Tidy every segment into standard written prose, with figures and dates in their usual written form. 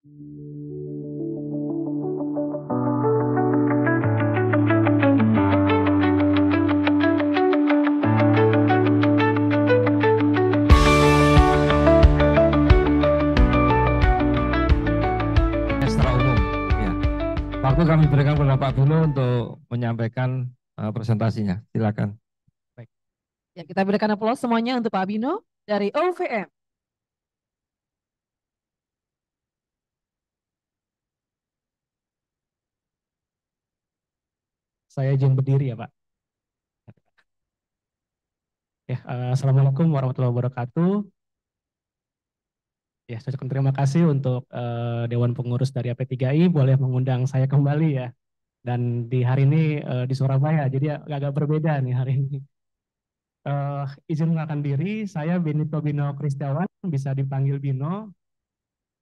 Secara umum, ya. Waktu kami berikan kepada Pak Bino untuk menyampaikan presentasinya. Silakan. Baik. Ya, kita berikan aplaus semuanya untuk Pak Bino dari OVM. Saya izin berdiri ya Pak. Ya, Assalamualaikum warahmatullahi wabarakatuh. Ya, saya ucapkan terima kasih untuk Dewan Pengurus dari AP3I boleh mengundang saya kembali ya. Dan di hari ini di Surabaya, jadi agak berbeda nih hari ini. Izin mengenalkan diri, saya Benito Bino Kristiawan, bisa dipanggil Bino.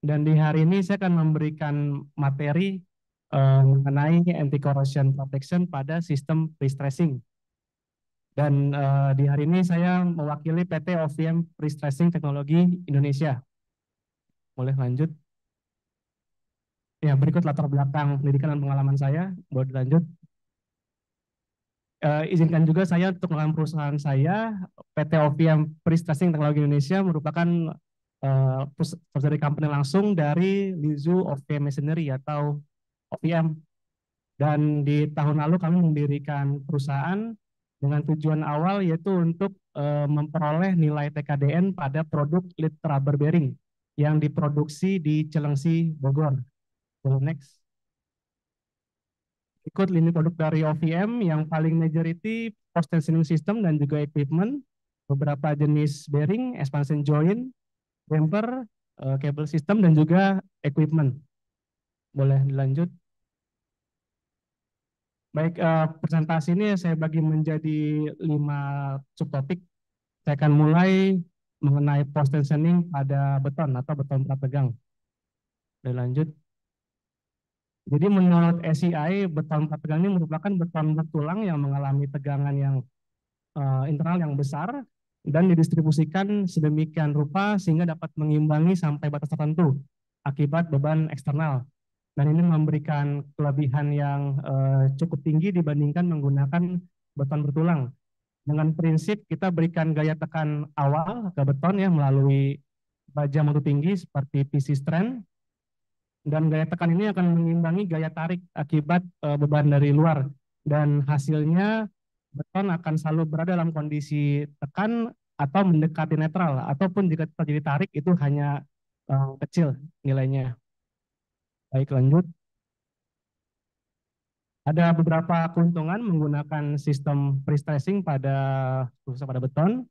Dan di hari ini saya akan memberikan materi mengenai anti-corrosion protection pada sistem pre-stressing. Dan di hari ini saya mewakili PT OVM Pre-Stressing Teknologi Indonesia. Boleh lanjut? Ya, berikut latar belakang pendidikan dan pengalaman saya. Boleh dilanjut? Izinkan juga saya untuk menggunakan perusahaan saya, PT OVM Pre-Stressing Teknologi Indonesia merupakan subsidiary company langsung dari Lizu OVM Machinery atau OVM. Dan di tahun lalu kami mendirikan perusahaan dengan tujuan awal yaitu untuk memperoleh nilai TKDN pada produk lead rubber bearing yang diproduksi di Cilengsi, Bogor. Next. Ikut lini produk dari OVM yang paling majority post tensioning system dan juga equipment, beberapa jenis bearing, expansion joint, damper, cable system dan juga equipment. Boleh dilanjut? Baik, presentasi ini saya bagi menjadi 5 subtopik. Saya akan mulai mengenai post tensioning pada beton atau beton prategang. Boleh lanjut? Jadi menurut SEI, beton prategang ini merupakan beton bertulang yang mengalami tegangan yang internal yang besar dan didistribusikan sedemikian rupa sehingga dapat mengimbangi sampai batas tertentu akibat beban eksternal. Dan ini memberikan kelebihan yang cukup tinggi dibandingkan menggunakan beton bertulang. Dengan prinsip kita berikan gaya tekan awal ke beton ya melalui baja mutu tinggi seperti PC strand, dan gaya tekan ini akan mengimbangi gaya tarik akibat beban dari luar, dan hasilnya beton akan selalu berada dalam kondisi tekan atau mendekati netral, ataupun jika terjadi tarik itu hanya kecil nilainya. Baik, lanjut. Ada beberapa keuntungan menggunakan sistem pre-stressing khususnya pada beton.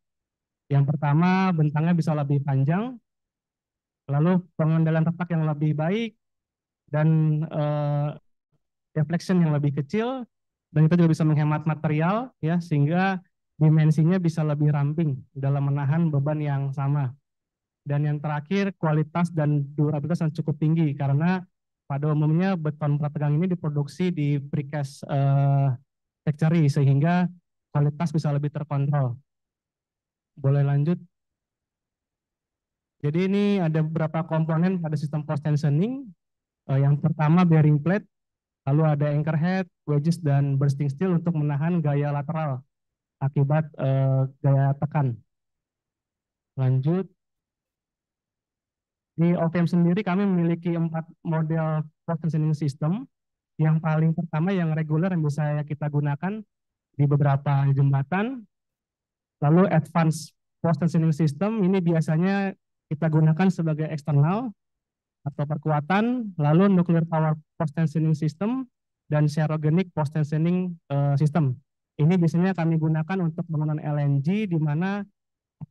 Yang pertama, bentangnya bisa lebih panjang, lalu pengendalian retak yang lebih baik, dan deflection yang lebih kecil, dan kita juga bisa menghemat material ya sehingga dimensinya bisa lebih ramping dalam menahan beban yang sama. Dan yang terakhir, kualitas dan durabilitas yang cukup tinggi karena pada umumnya beton prategang ini diproduksi di precast factory sehingga kualitas bisa lebih terkontrol. Boleh lanjut? Jadi ini ada beberapa komponen pada sistem post tensioning. Yang pertama bearing plate, lalu ada anchor head, wedges, dan bursting steel untuk menahan gaya lateral akibat gaya tekan. Lanjut. Di OVM sendiri kami memiliki 4 model post tensioning system. Yang paling pertama yang reguler yang bisa kita gunakan di beberapa jembatan. Lalu advanced post tensioning system ini biasanya kita gunakan sebagai eksternal atau perkuatan, lalu nuclear power post tensioning system dan serogenic post tensioning system. Ini biasanya kami gunakan untuk bangunan LNG di mana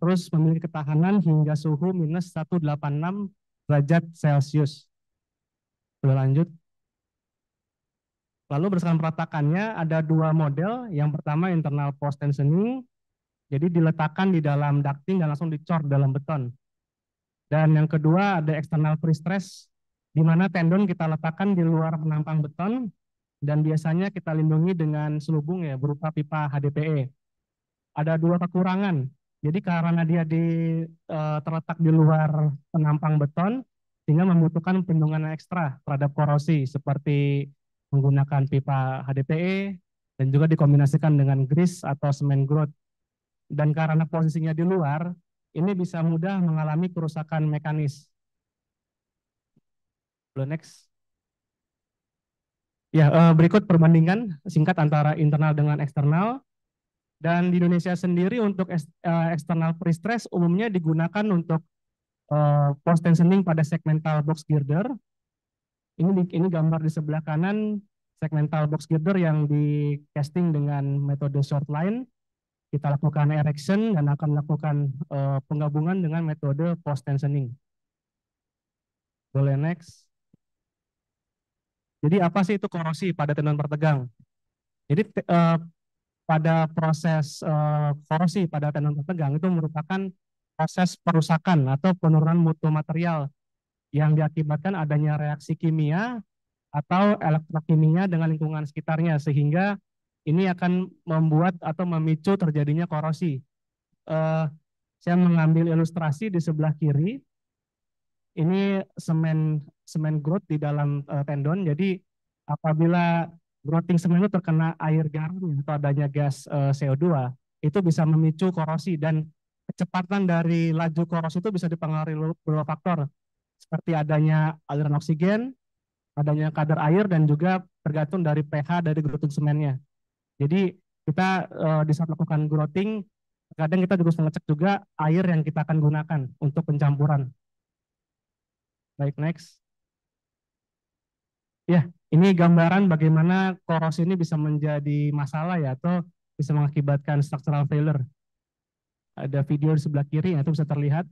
terus memiliki ketahanan hingga suhu minus 186 derajat Celcius. Sudah lanjut. Lalu berdasarkan peratakannya ada 2 model. Yang pertama internal post tensioning, jadi diletakkan di dalam ducting dan langsung dicor dalam beton. Dan yang kedua ada external pre-stress, di mana tendon kita letakkan di luar penampang beton dan biasanya kita lindungi dengan selubung ya berupa pipa HDPE. Ada 2 kekurangan. Jadi karena dia terletak di luar penampang beton, sehingga membutuhkan perlindungan ekstra terhadap korosi seperti menggunakan pipa HDPE dan juga dikombinasikan dengan grease atau semen growth. Dan karena posisinya di luar, ini bisa mudah mengalami kerusakan mekanis. Next. Ya, berikut perbandingan singkat antara internal dengan eksternal. Dan di Indonesia sendiri untuk eksternal pre-stress umumnya digunakan untuk post tensioning pada segmental box girder. Ini gambar di sebelah kanan segmental box girder yang di casting dengan metode short line. Kita lakukan erection dan akan lakukan penggabungan dengan metode post tensioning. Boleh next. Jadi apa sih itu korosi pada tendon pertegang? Jadi pada proses korosi pada tendon pertegang itu merupakan proses perusakan atau penurunan mutu material yang diakibatkan adanya reaksi kimia atau elektrokimia dengan lingkungan sekitarnya, sehingga ini akan membuat atau memicu terjadinya korosi. Saya mengambil ilustrasi di sebelah kiri. Ini semen growth di dalam tendon. Jadi apabila growthing semen itu terkena air garam atau adanya gas CO2, itu bisa memicu korosi, dan kecepatan dari laju korosi itu bisa dipengaruhi beberapa faktor seperti adanya aliran oksigen, adanya kadar air, dan juga tergantung dari pH dari growthing semennya. Jadi kita di saat melakukan growthing, kadang kita harus mengecek juga air yang kita akan gunakan untuk pencampuran. Baik, next. Ya, ini gambaran bagaimana korosi ini bisa menjadi masalah ya, atau bisa mengakibatkan structural failure. Ada video di sebelah kiri, itu bisa terlihat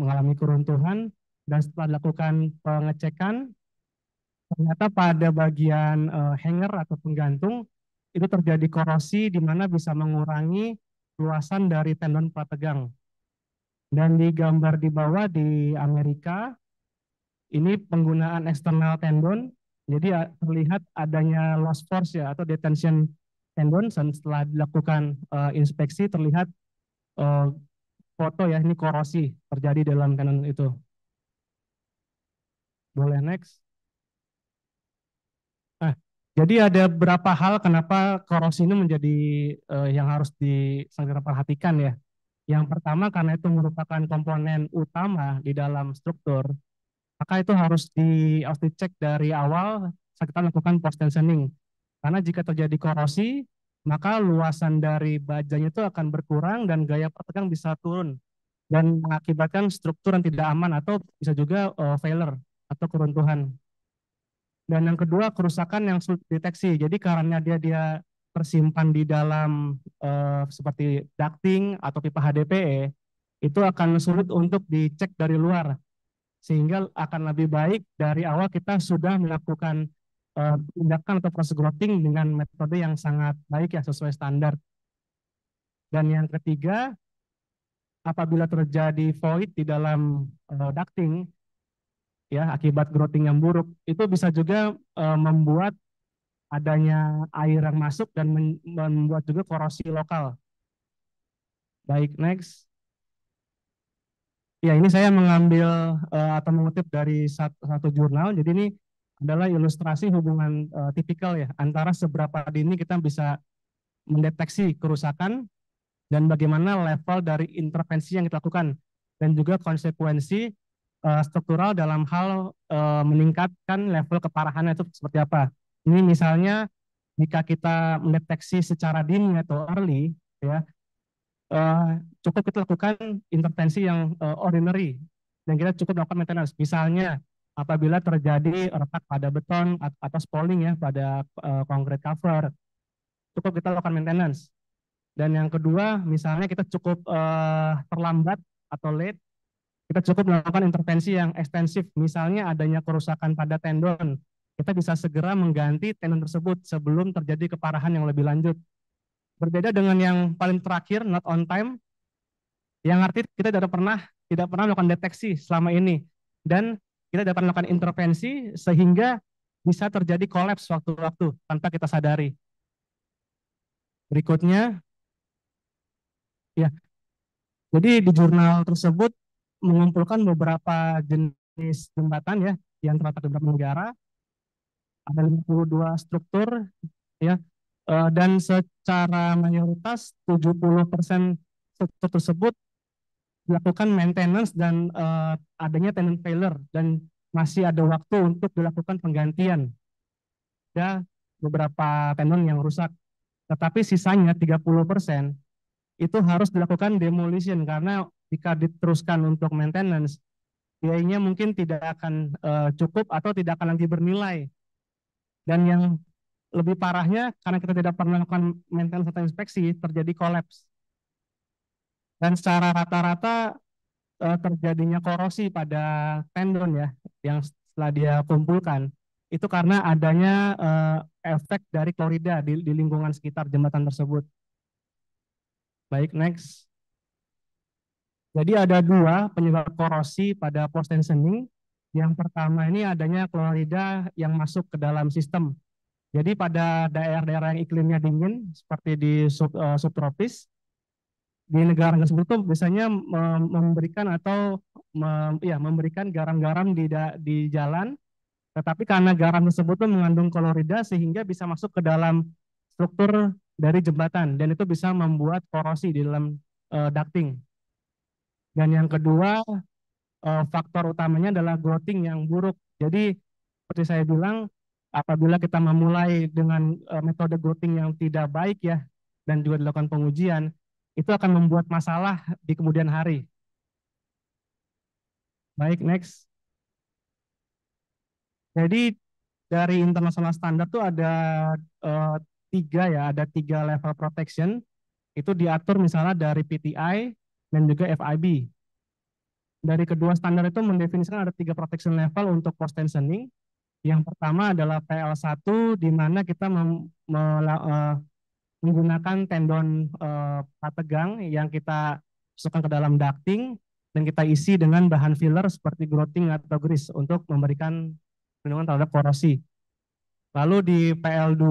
mengalami keruntuhan, dan setelah dilakukan pengecekan, ternyata pada bagian hanger atau penggantung itu terjadi korosi di mana bisa mengurangi luasan dari tendon prategang. Dan di gambar di bawah di Amerika, ini penggunaan eksternal tendon, jadi terlihat adanya loss force ya atau detention tendon, dan setelah dilakukan inspeksi terlihat foto ya, ini korosi terjadi dalam tendon itu. Boleh next. Nah, jadi ada beberapa hal kenapa korosi ini menjadi yang harus sangat diperhatikan ya. Yang pertama, karena itu merupakan komponen utama di dalam struktur, maka itu harus dicek dari awal saat kita lakukan post tensioning. Karena jika terjadi korosi, maka luasan dari bajanya itu akan berkurang dan gaya pertegang bisa turun dan mengakibatkan struktur yang tidak aman atau bisa juga failure atau keruntuhan. Dan yang kedua, kerusakan yang sulit deteksi. Jadi karena dia tersimpan di dalam seperti ducting atau pipa HDPE, itu akan sulit untuk dicek dari luar, sehingga akan lebih baik dari awal kita sudah melakukan tindakan atau proses growthing dengan metode yang sangat baik ya, sesuai standar. Dan yang ketiga, apabila terjadi void di dalam ducting ya akibat growthing yang buruk, itu bisa juga membuat adanya air yang masuk dan membuat juga korosi lokal. Baik, next. Ya, ini saya mengambil atau mengutip dari satu jurnal. Jadi ini adalah ilustrasi hubungan tipikal ya antara seberapa dini kita bisa mendeteksi kerusakan dan bagaimana level dari intervensi yang kita lakukan, dan juga konsekuensi struktural dalam hal meningkatkan level keparahannya itu seperti apa. Ini misalnya jika kita mendeteksi secara dini atau early ya, cukup kita lakukan intervensi yang ordinary dan kita cukup melakukan maintenance. Misalnya apabila terjadi retak pada beton atau spalling ya pada concrete cover, cukup kita lakukan maintenance. Dan yang kedua, misalnya kita cukup terlambat atau late, kita cukup melakukan intervensi yang ekstensif. Misalnya adanya kerusakan pada tendon, kita bisa segera mengganti tendon tersebut sebelum terjadi keparahan yang lebih lanjut. Berbeda dengan yang paling terakhir, not on time, yang arti kita tidak pernah melakukan deteksi selama ini, dan kita dapat melakukan intervensi sehingga bisa terjadi kolaps waktu-waktu tanpa kita sadari. Berikutnya, ya. Jadi di jurnal tersebut mengumpulkan beberapa jenis jembatan ya yang terletak di beberapa negara. Ada 52 struktur ya. Dan secara mayoritas 70% struktur tersebut dilakukan maintenance dan adanya tenant failure dan masih ada waktu untuk dilakukan penggantian. Ada beberapa tenant yang rusak. Tetapi sisanya 30% itu harus dilakukan demolition karena jika diteruskan untuk maintenance, biayanya mungkin tidak akan cukup atau tidak akan lagi bernilai. Dan yang lebih parahnya, karena kita tidak pernah melakukan maintenance atau inspeksi, terjadi kolaps. Dan secara rata-rata terjadinya korosi pada tendon ya, yang setelah dia kumpulkan, itu karena adanya efek dari klorida di lingkungan sekitar jembatan tersebut. Baik, next. Jadi ada dua penyebab korosi pada post tensioning. Yang pertama ini adanya klorida yang masuk ke dalam sistem. Jadi pada daerah-daerah yang iklimnya dingin, seperti di subtropis, di negara tersebut tuh biasanya memberikan atau memberikan garam-garam di jalan, tetapi karena garam tersebut tuh mengandung klorida sehingga bisa masuk ke dalam struktur dari jembatan dan itu bisa membuat korosi di dalam ducting. Dan yang kedua, faktor utamanya adalah grouting yang buruk. Jadi seperti saya bilang, apabila kita memulai dengan metode grouting yang tidak baik ya, dan juga dilakukan pengujian, itu akan membuat masalah di kemudian hari. Baik, next. Jadi dari international standard tuh ada ada tiga level protection. Itu diatur misalnya dari PTI dan juga FIB. Dari kedua standar itu mendefinisikan ada tiga protection level untuk post tensioning. Yang pertama adalah PL1 di mana kita menggunakan tendon prategang yang kita masukkan ke dalam ducting dan kita isi dengan bahan filler seperti grouting atau grease untuk memberikan perlindungan terhadap korosi. Lalu di PL2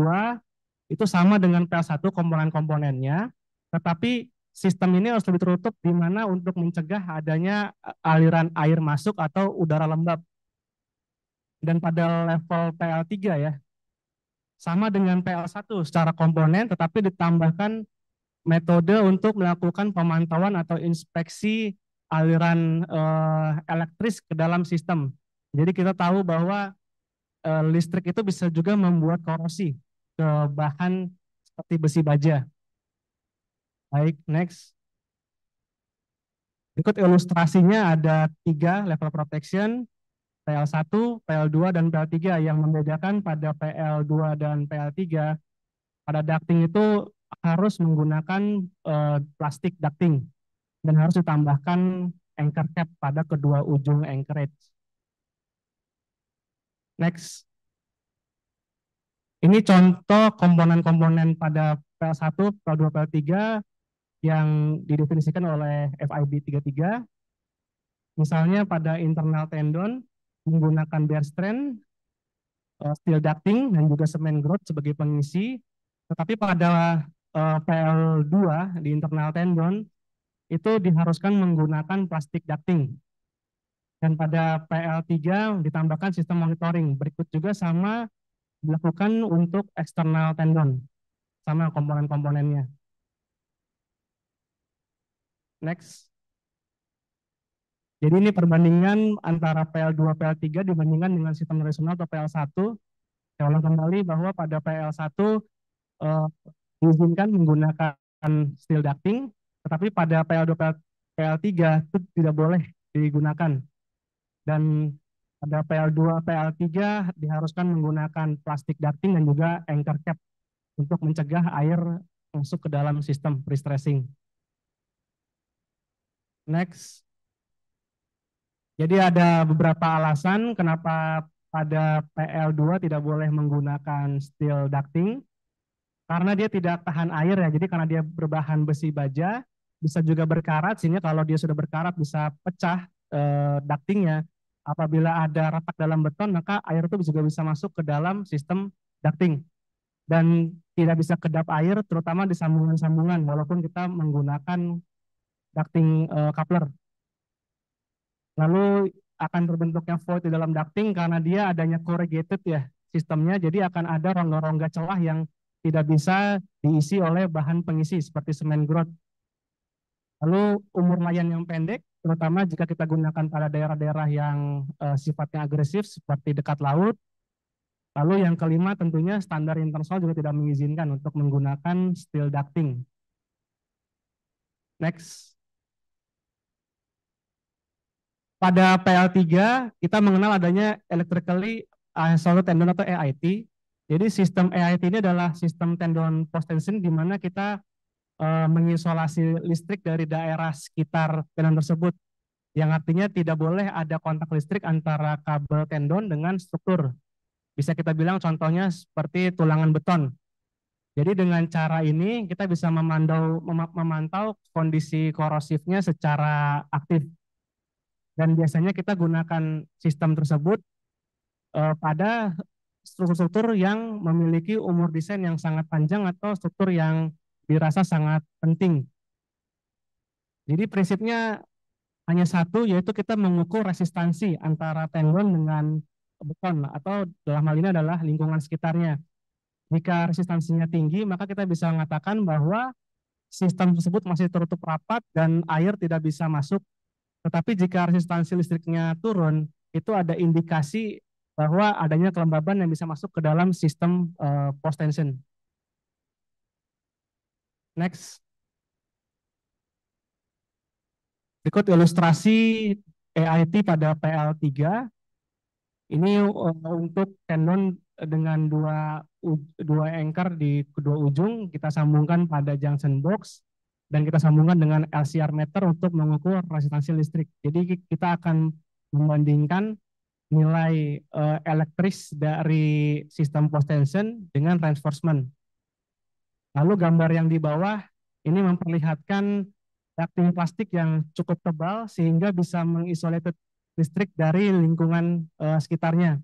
itu sama dengan PL1 komponen-komponennya, tetapi sistem ini harus lebih tertutup di mana untuk mencegah adanya aliran air masuk atau udara lembab. Dan pada level PL3 ya, sama dengan PL1 secara komponen, tetapi ditambahkan metode untuk melakukan pemantauan atau inspeksi aliran elektris ke dalam sistem. Jadi kita tahu bahwa listrik itu bisa juga membuat korosi ke bahan seperti besi baja. Baik, next. Berikut ilustrasinya ada tiga level protection, PL1, PL2, dan PL3 yang membedakan pada PL2 dan PL3. Pada ducting itu harus menggunakan plastik ducting dan harus ditambahkan anchor cap pada kedua ujung anchorage. Next. Ini contoh komponen-komponen pada PL1, PL2, PL3 yang didefinisikan oleh FIB 33. Misalnya pada internal tendon menggunakan bear strand, steel ducting, dan juga semen grout sebagai pengisi. Tetapi pada PL2 di internal tendon itu diharuskan menggunakan plastik ducting. Dan pada PL3 ditambahkan sistem monitoring. Berikut juga sama dilakukan untuk eksternal tendon, sama komponen-komponennya. Next. Jadi ini perbandingan antara PL2 PL3 dibandingkan dengan sistem tradisional atau PL1. Saya ulang kembali bahwa pada PL1 diizinkan menggunakan steel ducting, tetapi pada PL2 PL3 itu tidak boleh digunakan. Dan pada PL2 PL3 diharuskan menggunakan plastik ducting dan juga anchor cap untuk mencegah air masuk ke dalam sistem pre-stressing. Next. Jadi ada beberapa alasan kenapa pada PL2 tidak boleh menggunakan steel ducting. Karena dia tidak tahan air ya, jadi karena dia berbahan besi baja, bisa juga berkarat, sehingga kalau dia sudah berkarat bisa pecah ductingnya. Apabila ada retak dalam beton, maka air itu juga bisa masuk ke dalam sistem ducting. Dan tidak bisa kedap air, terutama di sambungan-sambungan, walaupun kita menggunakan ducting coupler. Lalu akan terbentuknya void di dalam ducting karena dia adanya corrugated ya sistemnya, jadi akan ada rongga-rongga celah yang tidak bisa diisi oleh bahan pengisi seperti semen growth. Lalu umur layan yang pendek, terutama jika kita gunakan pada daerah-daerah yang sifatnya agresif seperti dekat laut. Lalu yang kelima tentunya standar internasional juga tidak mengizinkan untuk menggunakan steel ducting. Next. Pada PL3 kita mengenal adanya electrically isolated tendon atau EIT. Jadi sistem EIT ini adalah sistem tendon post tension di mana kita mengisolasi listrik dari daerah sekitar tendon tersebut, yang artinya tidak boleh ada kontak listrik antara kabel tendon dengan struktur. Bisa kita bilang contohnya seperti tulangan beton. Jadi dengan cara ini kita bisa memantau kondisi korosifnya secara aktif. Dan biasanya kita gunakan sistem tersebut pada struktur-struktur yang memiliki umur desain yang sangat panjang atau struktur yang dirasa sangat penting. Jadi prinsipnya hanya satu, yaitu kita mengukur resistansi antara tendon dengan beton atau dalam hal ini adalah lingkungan sekitarnya. Jika resistansinya tinggi, maka kita bisa mengatakan bahwa sistem tersebut masih tertutup rapat dan air tidak bisa masuk. Tetapi jika resistansi listriknya turun, itu ada indikasi bahwa adanya kelembaban yang bisa masuk ke dalam sistem post tension. Next. Berikut ilustrasi EIT pada PL3. Ini untuk tendon dengan dua anchor di kedua ujung, kita sambungkan pada junction box dan kita sambungkan dengan LCR meter untuk mengukur resistansi listrik. Jadi kita akan membandingkan nilai elektris dari sistem post tension dengan reinforcement. Lalu gambar yang di bawah ini memperlihatkan ducting plastik yang cukup tebal sehingga bisa mengisolate listrik dari lingkungan sekitarnya.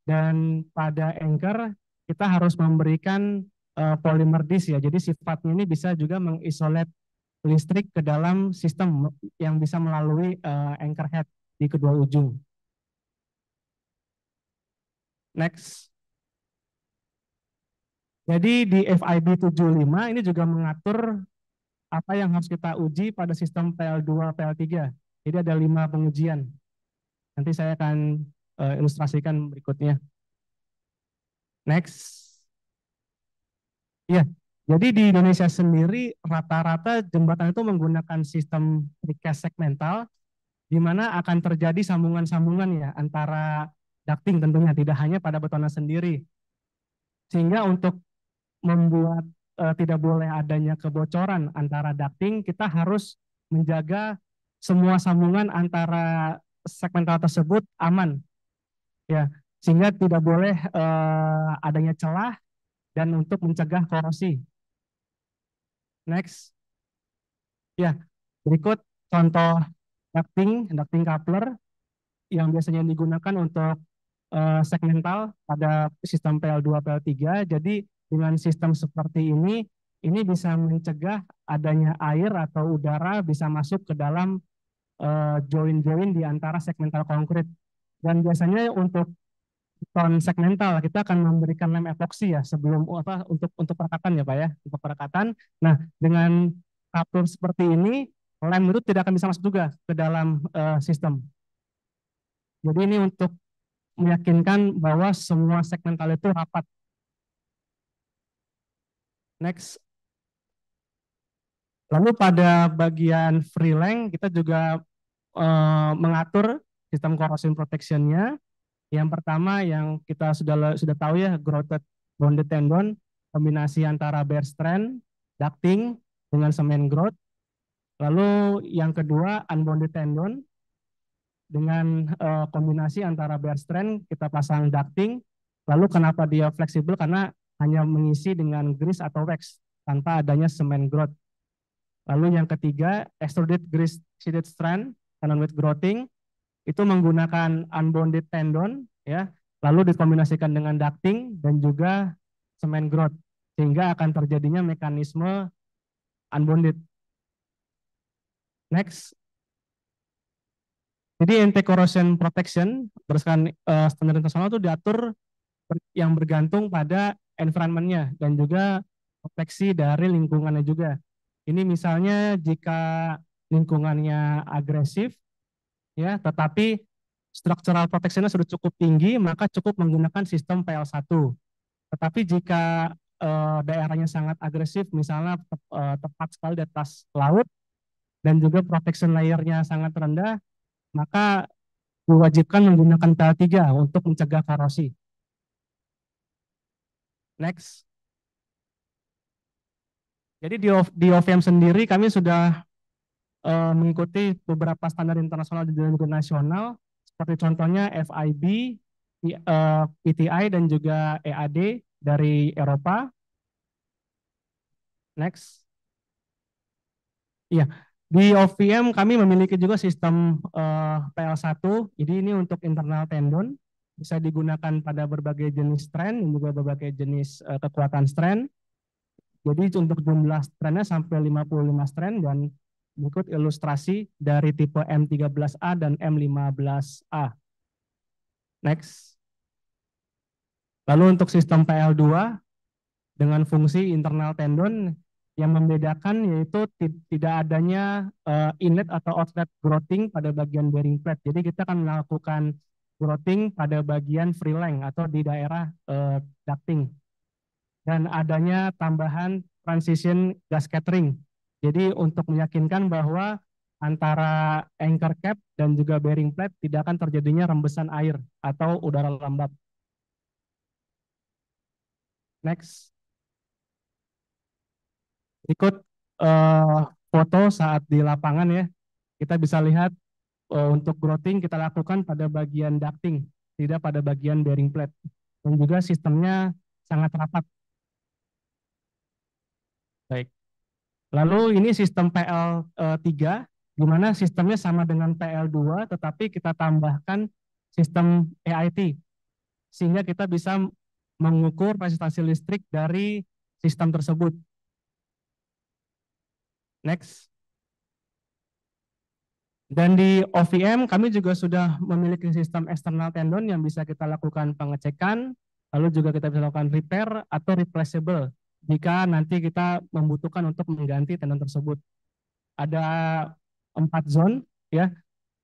Dan pada anchor kita harus memberikan polymer disc ya. Jadi sifatnya ini bisa juga mengisolate listrik ke dalam sistem yang bisa melalui anchor head di kedua ujung. Next. Jadi di FIB 75 ini juga mengatur apa yang harus kita uji pada sistem PL2, PL3. Jadi ada 5 pengujian. Nanti saya akan ilustrasikan berikutnya. Next. Ya, jadi di Indonesia sendiri rata-rata jembatan itu menggunakan sistem precast segmental, di mana akan terjadi sambungan-sambungan ya antara ducting tentunya, tidak hanya pada betonan sendiri. Sehingga untuk membuat tidak boleh adanya kebocoran antara ducting, kita harus menjaga semua sambungan antara segmental tersebut aman, ya, sehingga tidak boleh adanya celah dan untuk mencegah korosi. Next, ya, berikut contoh ducting coupler yang biasanya digunakan untuk segmental pada sistem PL2, PL3. Jadi dengan sistem seperti ini bisa mencegah adanya air atau udara bisa masuk ke dalam join-join di antara segmental konkret. Dan biasanya untuk beton segmental kita akan memberikan lem epoksi ya sebelum untuk perekatan ya Pak ya, untuk perekatan. Nah, dengan coupler seperti ini lem itu tidak akan bisa masuk juga ke dalam sistem. Jadi ini untuk meyakinkan bahwa semua segmental itu rapat. Next. Lalu pada bagian free length kita juga mengatur sistem corrosion protection-nya. Yang pertama yang kita sudah tahu ya, growted bonded tendon, kombinasi antara bare strand, ducting dengan semen growth. Lalu yang kedua unbonded tendon dengan kombinasi antara bare strand kita pasang ducting. Lalu kenapa dia fleksibel? Karena hanya mengisi dengan grease atau wax tanpa adanya semen growth. Lalu yang ketiga, extruded grease sheeted strand tendon with growthing itu menggunakan unbonded tendon ya, lalu dikombinasikan dengan ducting dan juga semen growth sehingga akan terjadinya mekanisme unbonded. Next. Jadi anti-corrosion protection berdasarkan standar internasional itu diatur yang bergantung pada environment-nya dan juga proteksi dari lingkungannya juga. Ini misalnya jika lingkungannya agresif, ya, tetapi structural protection-nya sudah cukup tinggi, maka cukup menggunakan sistem PL1. Tetapi jika daerahnya sangat agresif, misalnya tepat sekali di atas laut, dan juga protection layer-nya sangat rendah, maka diwajibkan menggunakan PL3 untuk mencegah korosi. Next. Jadi di OVM sendiri kami sudah mengikuti beberapa standar internasional dan juga nasional, seperti contohnya FIB, PTI, dan juga EAD dari Eropa. Next. Iya, di OVM kami memiliki juga sistem PL1, jadi ini untuk internal tendon, bisa digunakan pada berbagai jenis strain dan juga berbagai jenis kekuatan strain. Jadi untuk jumlah strainnya sampai 55 strain dan berikut ilustrasi dari tipe M13A dan M15A. Next. Lalu untuk sistem PL2 dengan fungsi internal tendon, yang membedakan yaitu tidak adanya inlet atau outlet growthing pada bagian bearing plate. Jadi kita akan melakukan growthing pada bagian free length atau di daerah ducting. Dan adanya tambahan transition gas scattering. Jadi untuk meyakinkan bahwa antara anchor cap dan juga bearing plate tidak akan terjadinya rembesan air atau udara lembab. Next. Ikut foto saat di lapangan ya. Kita bisa lihat untuk growthing kita lakukan pada bagian ducting, tidak pada bagian bearing plate. Dan juga sistemnya sangat rapat. Baik. Lalu ini sistem PL3, di mana sistemnya sama dengan PL2, tetapi kita tambahkan sistem EIT, sehingga kita bisa mengukur resistansi listrik dari sistem tersebut. Next. Dan di OVM kami juga sudah memiliki sistem external tendon yang bisa kita lakukan pengecekan, lalu juga kita bisa lakukan repair atau replaceable jika nanti kita membutuhkan untuk mengganti tendon tersebut. Ada 4 zone, ya,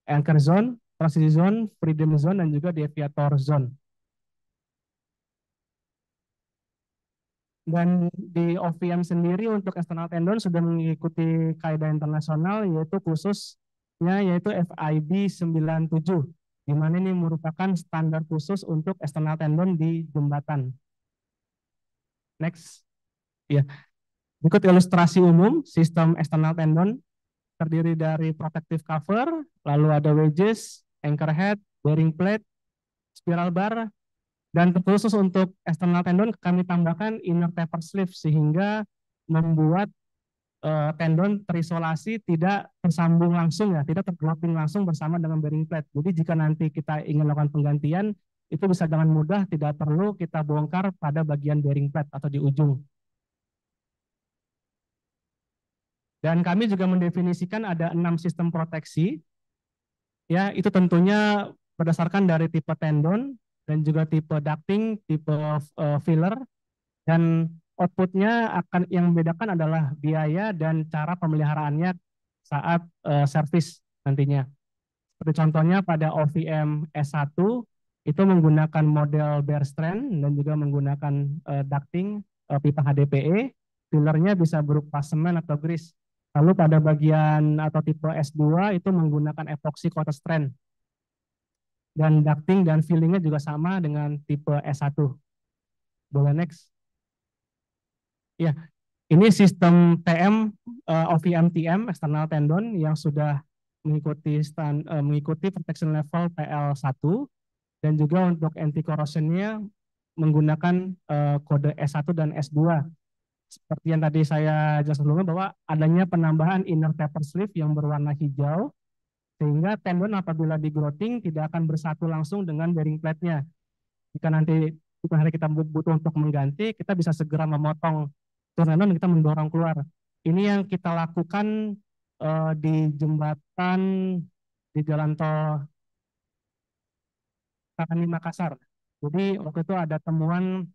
anchor zone, transition zone, freedom zone, dan juga deviator zone. Dan di OVM sendiri untuk external tendon sudah mengikuti kaidah internasional, yaitu khususnya yaitu FIB 97, di mana ini merupakan standar khusus untuk external tendon di jembatan. Next. Ya. Berikut ilustrasi umum sistem external tendon, terdiri dari protective cover, lalu ada wedges, anchor head, bearing plate, spiral bar, dan terkhusus untuk external tendon kami tambahkan inner taper sleeve sehingga membuat tendon terisolasi, tidak tersambung langsung ya, tidak terglopping langsung bersama dengan bearing plate. Jadi jika nanti kita ingin melakukan penggantian, itu bisa dengan mudah, tidak perlu kita bongkar pada bagian bearing plate atau di ujung. Dan kami juga mendefinisikan ada 6 sistem proteksi. Ya, itu tentunya berdasarkan dari tipe tendon dan juga tipe ducting, tipe filler, dan outputnya akan yang membedakan adalah biaya dan cara pemeliharaannya saat servis nantinya. Seperti contohnya pada OVM S1 itu menggunakan model bare strand dan juga menggunakan ducting pipa HDPE, fillernya bisa berupa semen atau grease. Lalu pada bagian atau tipe S2 itu menggunakan epoxy coated strand. Dan ducting dan fillingnya juga sama dengan tipe S1. Boleh next. Ya, ini sistem TM, OVM TM, external tendon yang sudah mengikuti protection level PL1 dan juga untuk anti corrosionnya menggunakan kode S1 dan S2. Seperti yang tadi saya jelaskan sebelumnya bahwa adanya penambahan inner taper sleeve yang berwarna hijau, sehingga tendon apabila di growthing tidak akan bersatu langsung dengan bearing plate-nya. Jika nanti hari kita butuh untuk mengganti, kita bisa segera memotong tendon dan kita mendorong keluar. Ini yang kita lakukan di di jalan tol Karani Makassar. Jadi waktu itu ada temuan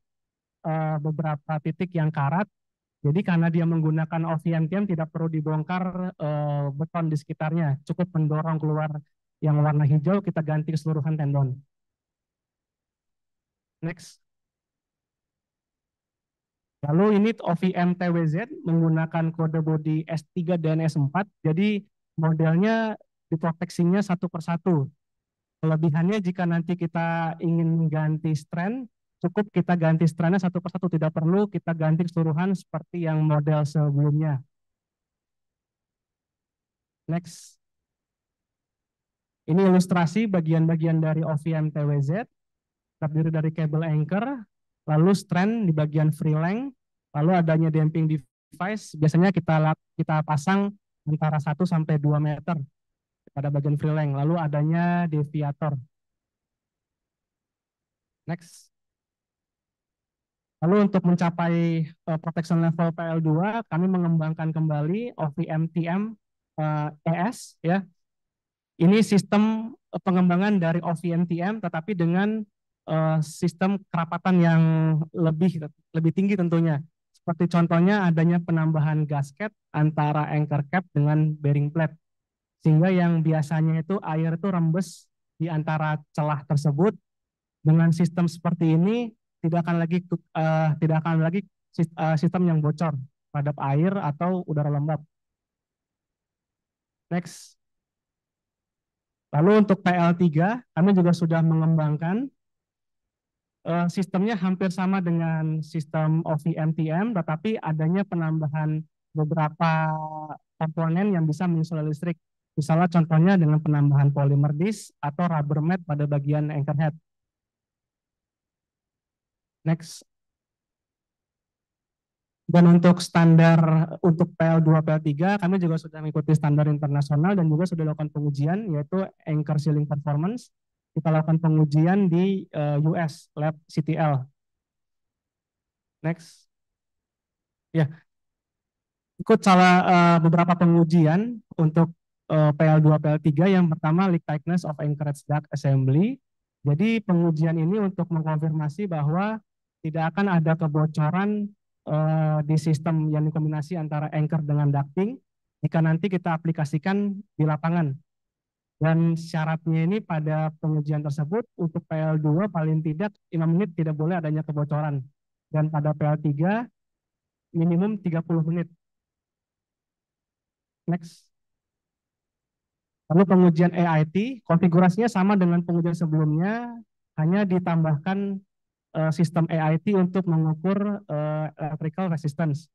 beberapa titik yang karat. Jadi karena dia menggunakan OVMTM tidak perlu dibongkar beton di sekitarnya, cukup mendorong keluar yang warna hijau, kita ganti keseluruhan tendon. Next. Lalu ini OVM TWZ menggunakan kode body S3 dan S4, jadi modelnya diproteksinya satu persatu. Kelebihannya jika nanti kita ingin mengganti strand, cukup kita ganti strandnya satu persatu, tidak perlu kita ganti keseluruhan seperti yang model sebelumnya. Next. Ini ilustrasi bagian-bagian dari OVM TWZ, terdiri dari kabel anchor, lalu strand di bagian free length, lalu adanya damping device, biasanya kita pasang antara 1 sampai 2 meter pada bagian free length, lalu adanya deviator. Next. Lalu untuk mencapai protection level PL2, kami mengembangkan kembali OVMTM ES ya. Ini sistem pengembangan dari OVMTM tetapi dengan sistem kerapatan yang lebih tinggi tentunya. Seperti contohnya adanya penambahan gasket antara anchor cap dengan bearing plate. Sehingga yang biasanya itu air itu rembes di antara celah tersebut. Dengan sistem seperti ini tidak akan lagi sistem yang bocor terhadap air atau udara lembab. Next. Lalu untuk PL3, kami juga sudah mengembangkan sistemnya hampir sama dengan sistem OVMTM, tetapi adanya penambahan beberapa komponen yang bisa menyesuaikan listrik. Misalnya contohnya dengan penambahan polymer disc atau rubber mat pada bagian anchor head. Next. Dan untuk standar untuk PL2, PL3, kami juga sudah mengikuti standar internasional dan juga sudah lakukan pengujian, yaitu anchor sealing performance. Kita lakukan pengujian di US, lab CTL. Next. Ya, ikut beberapa pengujian untuk PL2, PL3. Yang pertama, leak tightness of anchorage duct assembly. Jadi pengujian ini untuk mengkonfirmasi bahwa tidak akan ada kebocoran di sistem yang dikombinasi antara anchor dengan ducting jika nanti kita aplikasikan di lapangan. Dan syaratnya ini pada pengujian tersebut untuk PL2 paling tidak 5 menit tidak boleh adanya kebocoran. Dan pada PL3 minimum 30 menit. Next. Lalu pengujian AIT, konfigurasinya sama dengan pengujian sebelumnya, hanya ditambahkan sistem AIT untuk mengukur electrical resistance.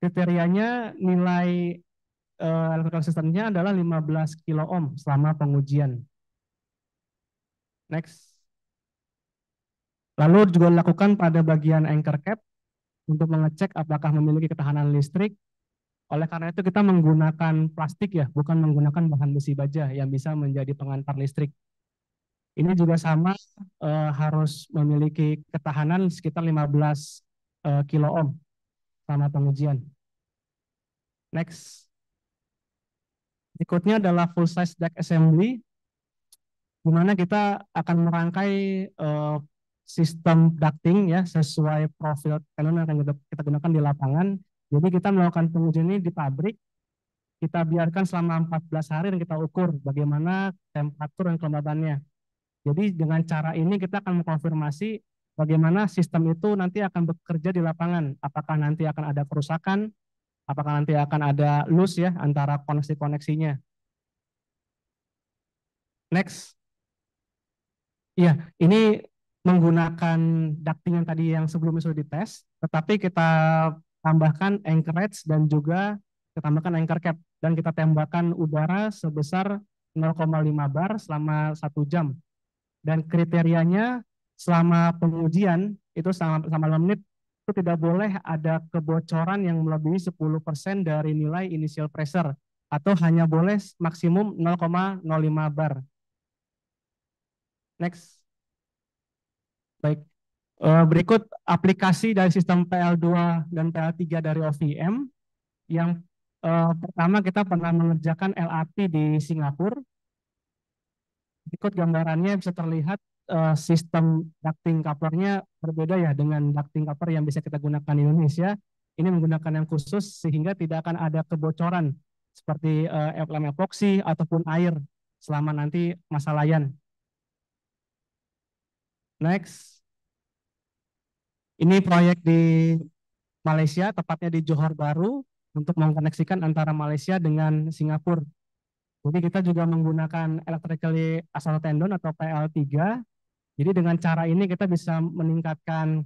Kriterianya nilai electrical resistance-nya adalah 15 kilo ohm selama pengujian. Next. Lalu juga dilakukan pada bagian anchor cap untuk mengecek apakah memiliki ketahanan listrik. Oleh karena itu kita menggunakan plastik ya, bukan menggunakan bahan besi baja yang bisa menjadi pengantar listrik. Ini juga sama, harus memiliki ketahanan sekitar 15 kilo ohm selama pengujian. Next. Berikutnya adalah full size deck assembly, di mana kita akan merangkai sistem ducting ya sesuai profil tendon yang akan kita gunakan di lapangan. Jadi kita melakukan pengujian ini di pabrik, kita biarkan selama 14 hari dan kita ukur bagaimana temperatur dan kelembabannya. Jadi dengan cara ini kita akan mengkonfirmasi bagaimana sistem itu nanti akan bekerja di lapangan. Apakah nanti akan ada kerusakan, apakah nanti akan ada loose ya antara koneksi-koneksinya. Next. Iya, ini menggunakan ducting yang tadi yang sebelumnya sudah dites, tetapi kita tambahkan anchorage dan juga kita tambahkan anchor cap dan kita tembakkan udara sebesar 0,5 bar selama 1 jam. Dan kriterianya selama pengujian itu selama 5 menit itu tidak boleh ada kebocoran yang melebihi 10% dari nilai initial pressure atau hanya boleh maksimum 0,05 bar. Next. Baik. Berikut aplikasi dari sistem PL2 dan PL3 dari OVM. Yang Pertama kita pernah mengerjakan LRT di Singapura. Ikut gambarannya bisa terlihat sistem ducting couplernya berbeda ya dengan ducting coupler yang bisa kita gunakan di Indonesia. Ini menggunakan yang khusus sehingga tidak akan ada kebocoran seperti lem epoksi ataupun air selama nanti masa layan. Next, ini proyek di Malaysia, tepatnya di Johor Bahru, untuk mengkoneksikan antara Malaysia dengan Singapura. Jadi kita juga menggunakan electrically isolated tendon atau PL3. Jadi dengan cara ini kita bisa meningkatkan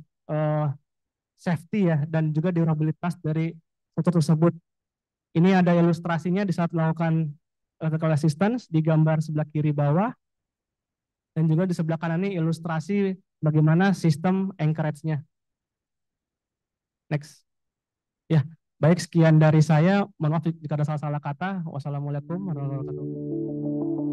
safety ya dan juga durabilitas dari struktur tersebut. Ini ada ilustrasinya di saat melakukan electrical resistance di gambar sebelah kiri bawah. Dan juga di sebelah kanan ini ilustrasi bagaimana sistem anchorage-nya. Next. Ya, baik sekian dari saya. Mohon maaf jika ada salah-salah kata. Wassalamualaikum warahmatullahi wabarakatuh.